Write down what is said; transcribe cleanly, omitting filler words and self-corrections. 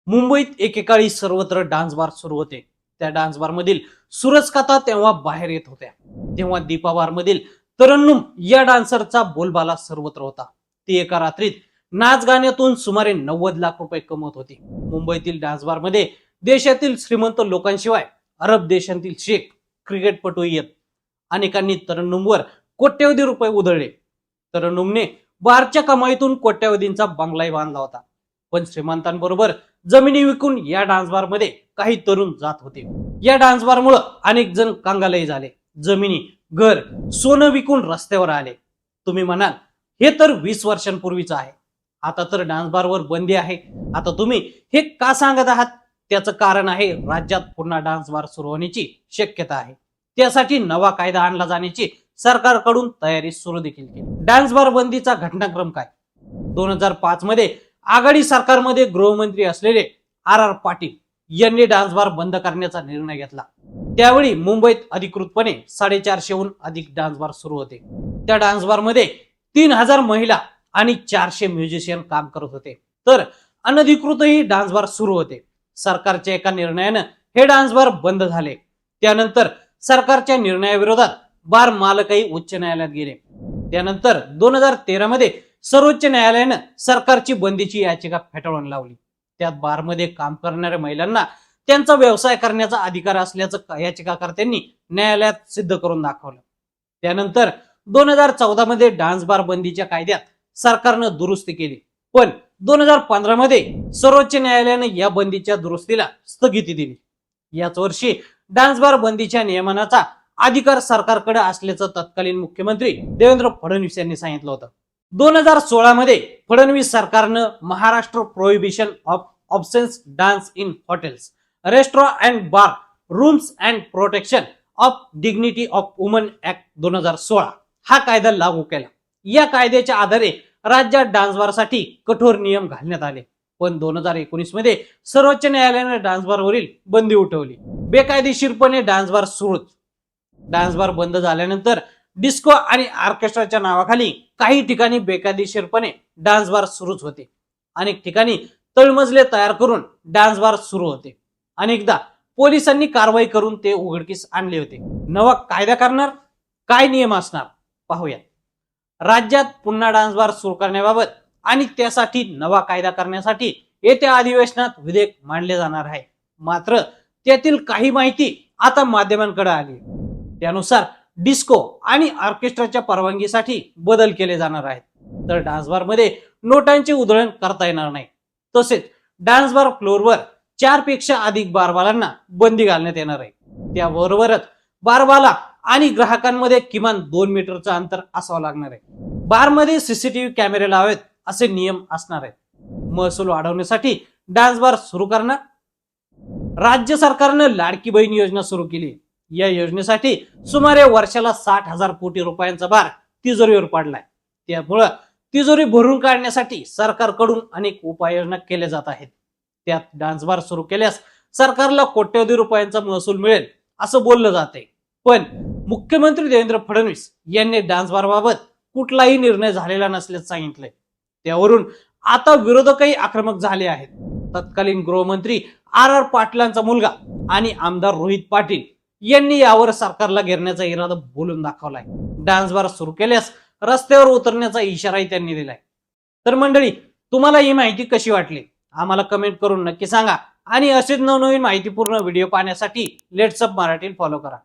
मुंबईत एकेकाळी सर्वत्र डान्स बार सुरू होते. त्या डान्स बार मधील सूरज कथा तेव्हा बाहेर येत होत्या. तेव्हा दीपा बार मधील तरन्नुम या डान्सरचा बोलबाला सर्वत्र होता. ती एका रात्रीत नाच गाण्यातून सुमारे 90 लाख रुपये कमवत होती. मुंबईतील डान्स बार मध्ये देशातील श्रीमंत लोकांशिवाय अरब देशांतील शेख, क्रिकेटपटू येत. अनेकांनी तरन्नुमवर कोट्यवधी रुपये उधळले. तरन्नुमने बारच्या कमाईतून कोट्यवधींचा बंगलाही बांधला होता. पण श्रीमंतांबरोबर जमिनी विकून या डान्स बार मध्ये काही तरुण जात होते. या डान्स बार मुळे अनेक जण कंगालही झाले. जमिनी, घर, सोनं विकून रस्त्यावर आले. तुम्ही म्हणाल हे तर 20 वर्षांपूर्वीच आहे. आता तर डान्स बारवर बंदी आहे. आता तुम्ही हे का सांगत आहात? त्याचं कारण आहे राज्यात पुन्हा डान्स बार सुरू होण्याची शक्यता आहे. त्यासाठी नवा कायदा आणला जाण्याची सरकारकडून तयारी सुरू देखील केली. डान्स बार बंदीचा घटनाक्रम काय? 2005 मध्ये आघाडी सरकारमध्ये गृहमंत्री असलेले आर पाटील यांनी डान्स बार बंद करण्याचा निर्णय घेतला. त्यावेळी मुंबईत अधिकृतपणे 450हून अधिक डान्स बार सुरू होते. त्या डान्स बार मध्ये 3000 महिला आणि 400 म्युझिशियन काम करत होते. तर अनधिकृतही डान्स बार सुरू होते. सरकारच्या एका निर्णयानं हे डान्स बार बंद झाले. त्यानंतर सरकारच्या निर्णयाविरोधात बार मालकही उच्च न्यायालयात गेले. त्यानंतर 2013 मध्ये सर्वोच्च न्यायालयानं सरकारची बंदीची याचिका फेटाळून लावली. त्यात बारमध्ये काम करणाऱ्या महिलांना त्यांचा व्यवसाय करण्याचा अधिकार असल्याचं याचिकाकर्त्यांनी न्यायालयात सिद्ध करून दाखवलं. त्यानंतर 2014 मध्ये डान्स बार बंदीच्या कायद्यात सरकारनं दुरुस्ती केली. पण 2015 मध्ये सर्वोच्च न्यायालयानं या बंदीच्या दुरुस्तीला स्थगिती दिली. याच वर्षी डान्स बार बंदीच्या नियमनाचा अधिकार सरकारकडे असल्याचं तत्कालीन मुख्यमंत्री देवेंद्र फडणवीस यांनी सांगितलं होतं. 2016 मध्ये फडणवीस सरकारनं Maharashtra prohibition of obscene dance in hotels, restaurant and bar rooms and protection of dignity of women act 2016 हा कायदा लागू केला. या कायद्याच्या आधारे राज्यात डान्स बारसाठी कठोर नियम घालण्यात आले. पण 2019 मध्ये सर्वोच्च न्यायालयाने डान्स बारवरील बंदी उठवली. बेकायदेशीरपणे डान्स बार सुरूच. डान्स बार बंद झाल्यानंतर डिस्को आणि ऑर्केस्ट्राच्या नावाखाली काही ठिकाणी बेकायदेशीरपणे डान्स बार सुरूच होते. अनेक ठिकाणी तळमजले तयार करून डान्स बार सुरू होते. अनेकदा पोलिसांनी कारवाई करून ते उघडकीस आणले होते. नवा कायदा करणार, काय नियम असणार पाहूया. राज्यात पुन्हा डान्स बार सुरू करण्याबाबत आणि त्यासाठी नवा कायदा करण्यासाठी येत्या अधिवेशनात विधेयक मांडले जाणार आहे. मात्र त्यातील काही माहिती आता माध्यमांकडे आली. त्यानुसार डिस्को आणि ऑर्केस्ट्राच्या परवानगीसाठी बदल केले जाणार आहेत. तर डान्स बार मध्ये नोटांचे उधळण करता येणार नाही. तसेच डान्स बार फ्लोअरवर 4 पेक्षा अधिक बारबालांना बंदी घालण्यात येणार आहे. त्याबरोबरच बारबाला आणि ग्राहकांमध्ये किमान 2 मीटरचं अंतर असावं लागणार आहे. बारमध्ये सीसीटीव्ही कॅमेरे लावावेत असे नियम असणार आहेत. महसूल वाढवण्यासाठी डान्स बार सुरू करणार. राज्य सरकारनं लाडकी बहीण योजना सुरू केली. या योजनेसाठी सुमारे वर्षाला 60,000 कोटी रुपयांचा भार तिजोरीवर पडलाय. त्यामुळं तिजोरी भरून काढण्यासाठी सरकारकडून अनेक उपाययोजना केल्या जात आहेत. त्यात डान्स बार सुरू केल्यास सरकारला कोट्यवधी रुपयांचा महसूल मिळेल असं बोललं जाते. पण मुख्यमंत्री देवेंद्र फडणवीस यांनी डान्स बार बाबत कुठलाही निर्णय झालेला नसल्याचं सांगितलंय. त्यावरून आता विरोधकही आक्रमक झाले आहेत. तत्कालीन गृहमंत्री आर पाटलांचा मुलगा आणि आमदार रोहित पाटील यांनी यावर सरकारला घेरण्याचा इरादा बोलून दाखवलाय. डान्स बार सुरू केल्यास रस्त्यावर उतरण्याचा इशाराही त्यांनी दिलाय. तर मंडळी, तुम्हाला ही माहिती कशी वाटली आम्हाला कमेंट करून नक्की सांगा. आणि असेच नवनवीन माहितीपूर्ण व्हिडिओ पाहण्यासाठी लेट्स अप मराठी फॉलो करा.